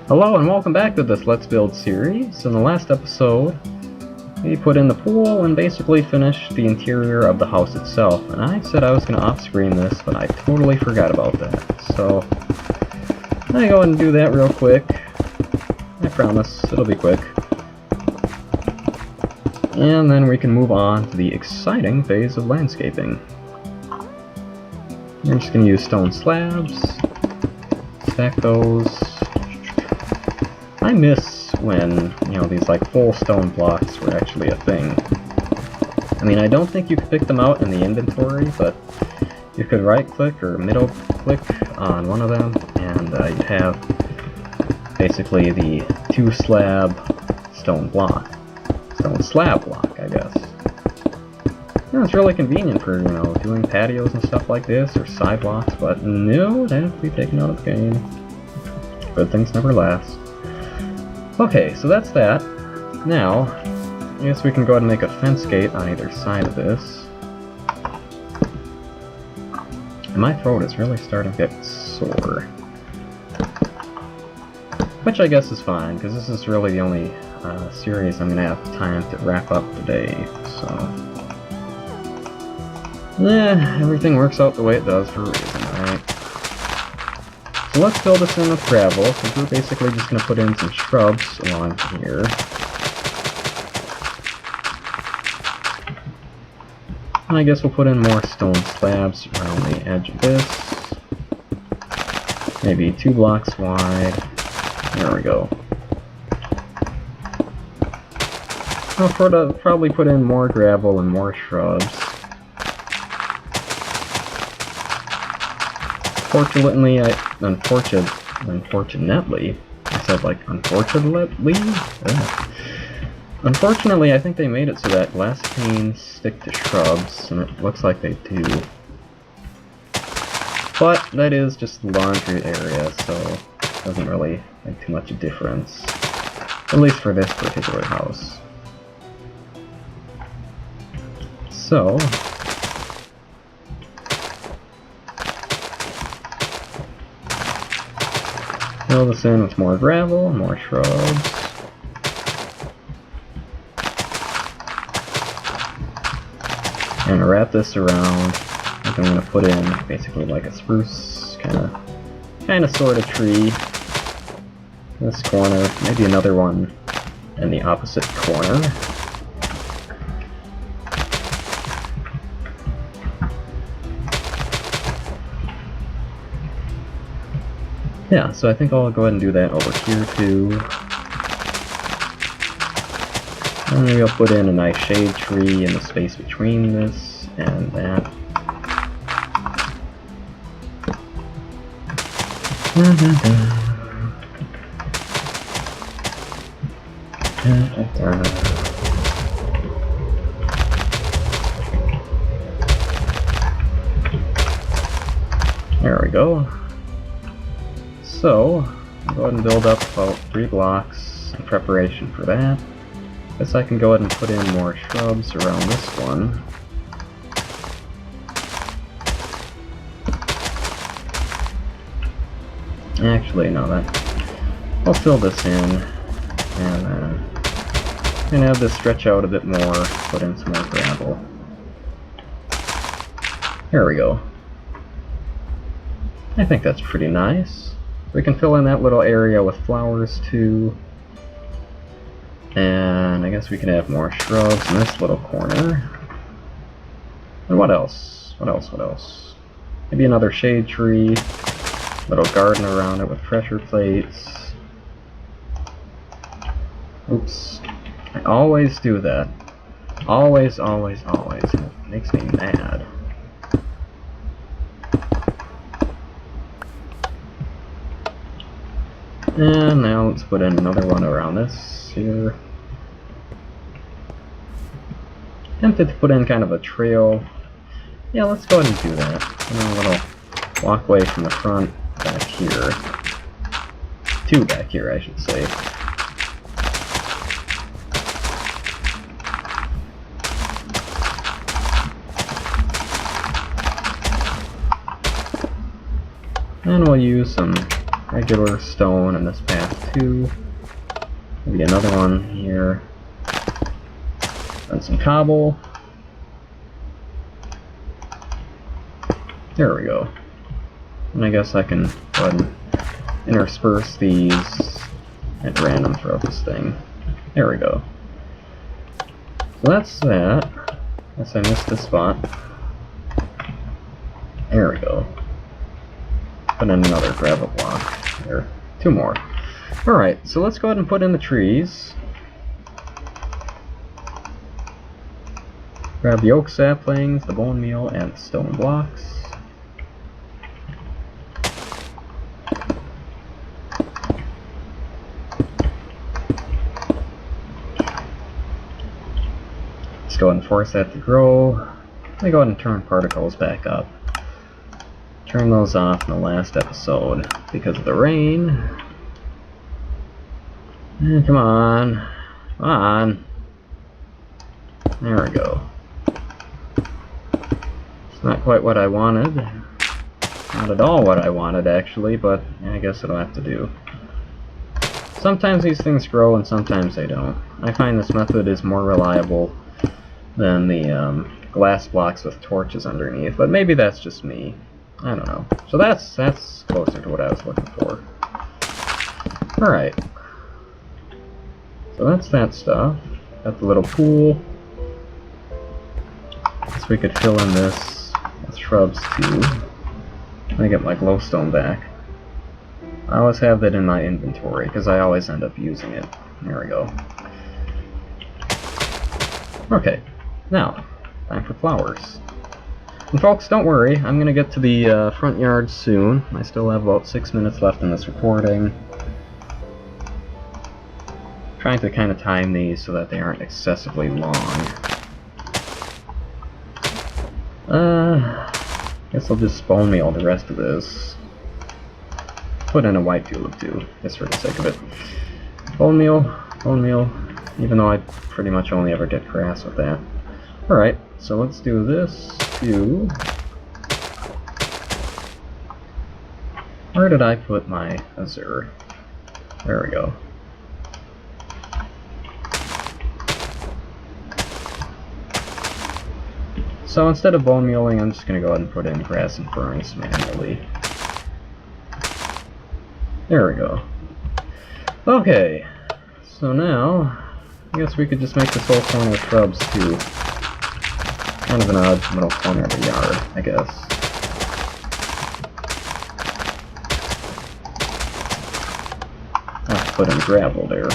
Hello and welcome back to this Let's Build series. In the last episode, we put in the pool and basically finished the interior of the house itself. And I said I was going to off-screen this, but I totally forgot about that. So, I'm going to go ahead and do that real quick. I promise, it'll be quick. And then we can move on to the exciting phase of landscaping. We're just going to use stone slabs, stack those. I miss when, these like full stone blocks were actually a thing. I mean, I don't think you could pick them out in the inventory, but you could right click or middle click on one of them and you'd have basically the two slab stone slab block, I guess. It's really convenient for, doing patios and stuff like this, or sidewalks, but no, they have to be taken out of the game. Good things never last. Okay, so that's that. Now, I guess we can go ahead and make a fence gate on either side of this. And my throat is really starting to get sore. Which I guess is fine, because this is really the only series I'm going to have time to wrap up today, so... yeah, everything works out the way it does for a reason, right? So let's fill this in with gravel, because we're basically just going to put in some shrubs along here. And I guess we'll put in more stone slabs around the edge of this. Maybe 2 blocks wide. There we go. I'll probably put in more gravel and more shrubs. Unfortunately, I said like unfortunately? Ugh. Unfortunately, I think they made it so that glass panes stick to shrubs, and it looks like they do. But that is just the laundry area, so it doesn't really make too much a difference. At least for this particular house. So... fill this in with more gravel, more shrubs. And wrap this around. I think I'm going to put in basically like a spruce kind of sort of tree. This corner, maybe another one in the opposite corner. Yeah, so I think I'll go ahead and do that over here too. And maybe I'll put in a nice shade tree in the space between this and that. There we go. So, I'll go ahead and build up about 3 blocks in preparation for that. Guess I can go ahead and put in more shrubs around this one. Actually, no, I'll fill this in, and have this stretch out a bit more, put in some more gravel. There we go. I think that's pretty nice. We can fill in that little area with flowers too. And I guess we can have more shrubs in this little corner. And what else? What else? Maybe another shade tree. Little garden around it with pressure plates. Oops. I always do that. Always. It makes me mad. And now let's put in another one around this here. Tempted to put in kind of a trail. Yeah, let's go ahead and do that. And a little walkway from the front back here. 2 back here, I should say. And we'll use some regular stone in this path too. Maybe another one here. And some cobble. There we go. And I guess I can go ahead and intersperse these at random throughout this thing. There we go. So that's that. Guess I missed this spot. There we go. Put in another gravel block there. 2 more. Alright, so let's go ahead and put in the trees. Grab the oak saplings, the bone meal, and the stone blocks. Let's go ahead and force that to grow. Let me go ahead and turn particles back up. Turn those off in the last episode because of the rain. Come on. Come on. There we go. It's not quite what I wanted. Not at all what I wanted, actually, but I guess it'll have to do. Sometimes these things grow and sometimes they don't. I find this method is more reliable than the glass blocks with torches underneath, but maybe that's just me. I don't know. So that's closer to what I was looking for. Alright. So that's that stuff. Got the little pool. Guess we could fill in this with shrubs too. Let me get my glowstone back. I always have that in my inventory because I always end up using it. There we go. Okay. Now, time for flowers. And folks, don't worry, I'm going to get to the front yard soon. I still have about 6 minutes left in this recording. Trying to kind of time these so that they aren't excessively long. Guess I'll just bone meal the rest of this. Put in a white tulip too, just for the sake of it. Bone meal, even though I pretty much only ever get grass with that. Alright, so let's do this too. Where did I put my azure? There we go. So instead of bone mealing, I'm just going to go ahead and put in grass and ferns manually. There we go. Okay, so now, I guess we could just make this whole corner with shrubs too. Kind of an odd little corner of the yard, I guess. I'll put in gravel there.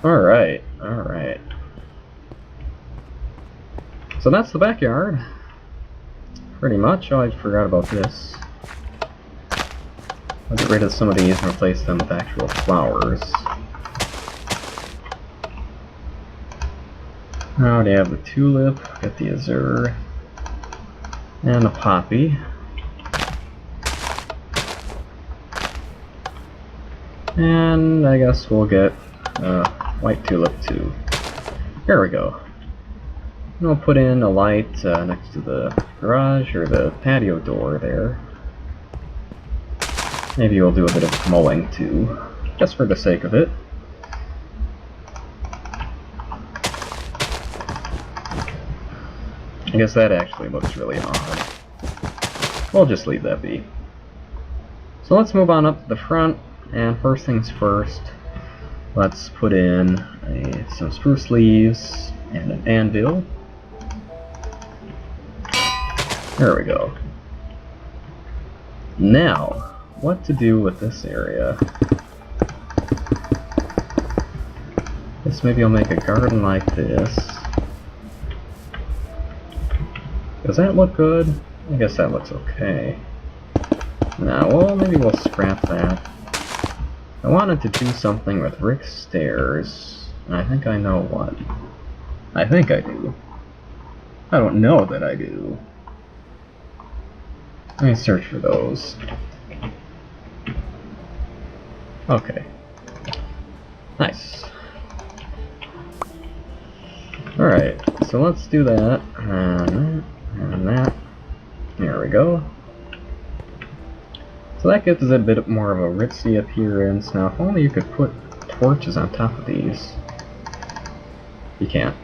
Alright, alright. So that's the backyard. Pretty much. Oh, I forgot about this. I'll get rid of some of these and replace them with actual flowers. Now we have the tulip, got the azure, and the poppy. And I guess we'll get white tulip too. There we go. And we'll put in a light next to the garage or the patio door there. Maybe we'll do a bit of mowing too, just for the sake of it. I guess that actually looks really odd. We'll just leave that be. So let's move on up to the front, and first things first, let's put in some spruce leaves and an anvil. There we go. Now, what to do with this area? Guess maybe I'll make a garden like this. Does that look good? I guess that looks okay. Now, well, maybe we'll scrap that. I wanted to do something with brick stairs, and I think I know what. I think I do. I don't know that I do. Let me search for those. Okay. Nice. Alright, so let's do that, and that. There we go. So that gives it a bit more of a ritzy appearance. Now, if only you could put torches on top of these. You can't.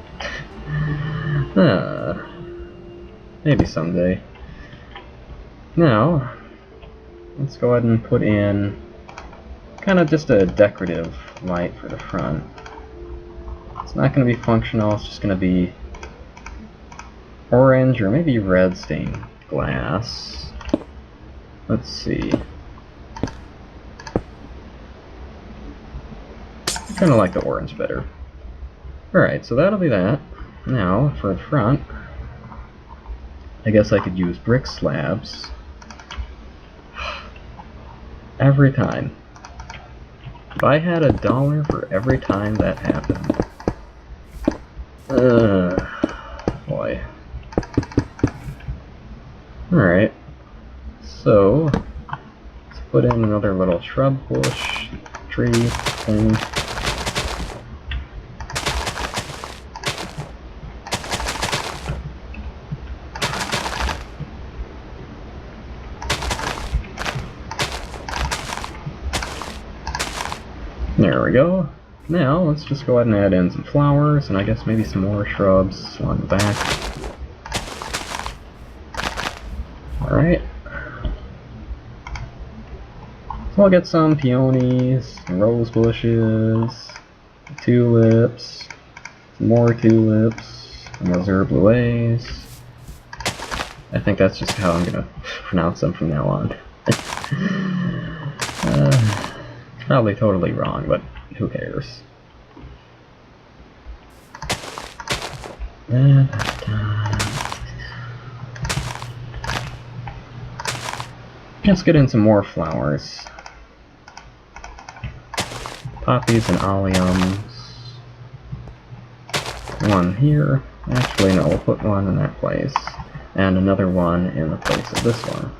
Maybe someday. Now, let's go ahead and put in kind of just a decorative light for the front. It's not going to be functional, it's just going to be orange or maybe red stained glass. Let's see. I kind of like the orange better. Alright, so that'll be that. Now, for the front, I guess I could use brick slabs. Every time. If I had $1 for every time that happened. Boy. Alright. So, let's put in another little shrub bush, tree thing. There we go. Now, let's just go ahead and add in some flowers, and I guess maybe some more shrubs along the back. Alright. So I'll get some peonies, some rose bushes, tulips, some more tulips, some azure bluets. I think that's just how I'm gonna pronounce them from now on. Probably totally wrong, but who cares? Let's get in some more flowers. Poppies and alliums. One here. Actually, no, we'll put one in that place. And another one in the place of this one.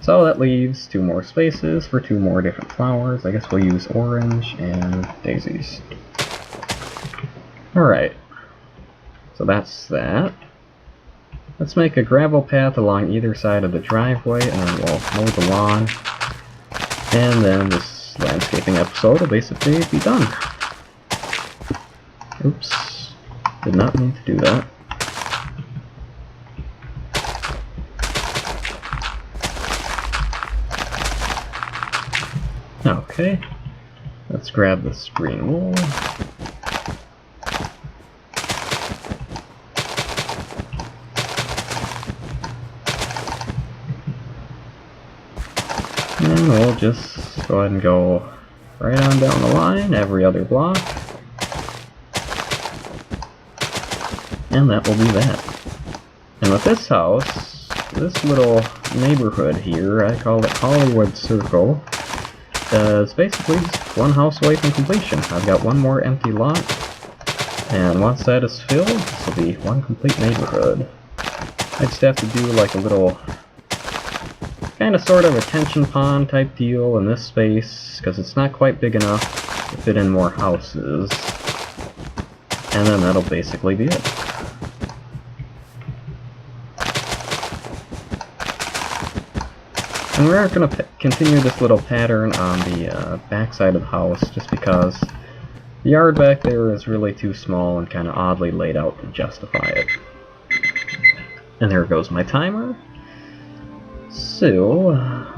So that leaves 2 more spaces for 2 more different flowers. I guess we'll use orange and daisies. Alright. So that's that. Let's make a gravel path along either side of the driveway, and then we'll mow the lawn. And then this landscaping episode will basically be done. Oops. Did not mean to do that. Okay, let's grab this green wool. And we'll just go ahead and go right on down the line, every other block. And that will be that. And with this house, this little neighborhood here, I call it Hollywood Circle. It's basically just one house away from completion. I've got one more empty lot, and once that is filled, this will be one complete neighborhood. I just have to do like a little kind of sort of retention pond type deal in this space, because it's not quite big enough to fit in more houses. And then that'll basically be it. And we're going to continue this little pattern on the back side of the house, just because the yard back there is really too small and kind of oddly laid out to justify it. And there goes my timer. So,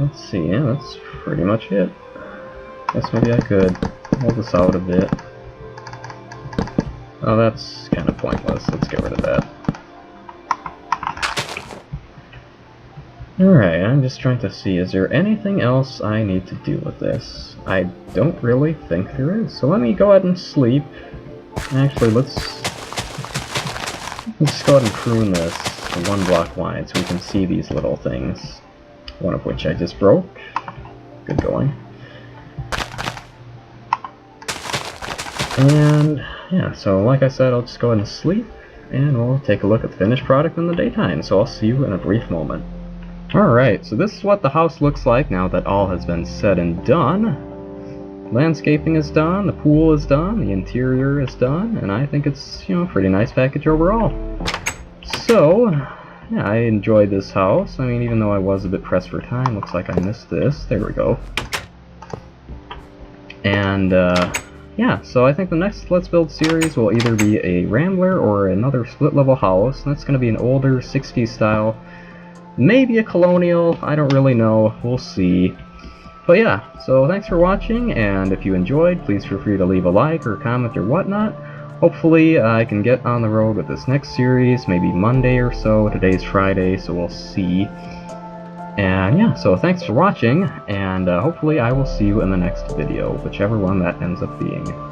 let's see, yeah, that's pretty much it. Guess maybe I could hold this out a bit. Oh, that's kind of pointless. Let's get rid of that. Alright, I'm just trying to see, is there anything else I need to do with this? I don't really think there is, so let me go ahead and sleep. Actually, let's go ahead and prune this to 1 block wide so we can see these little things. One of which I just broke. Good going. And yeah, so like I said, I'll just go ahead and sleep, and we'll take a look at the finished product in the daytime, so I'll see you in a brief moment. Alright, so this is what the house looks like now that all has been said and done. Landscaping is done, the pool is done, the interior is done, and I think it's, you know, a pretty nice package overall. So, yeah, I enjoyed this house. I mean, even though I was a bit pressed for time, looks like I missed this. There we go. And, yeah, so I think the next Let's Build series will either be a Rambler or another split-level house. That's going to be an older 60s style. Maybe a colonial, I don't really know. We'll see. But yeah, so thanks for watching, and if you enjoyed, please feel free to leave a like or comment or whatnot. Hopefully I can get on the road with this next series, maybe Monday or so. Today's Friday, so we'll see. And yeah, so thanks for watching, and hopefully I will see you in the next video, whichever one that ends up being.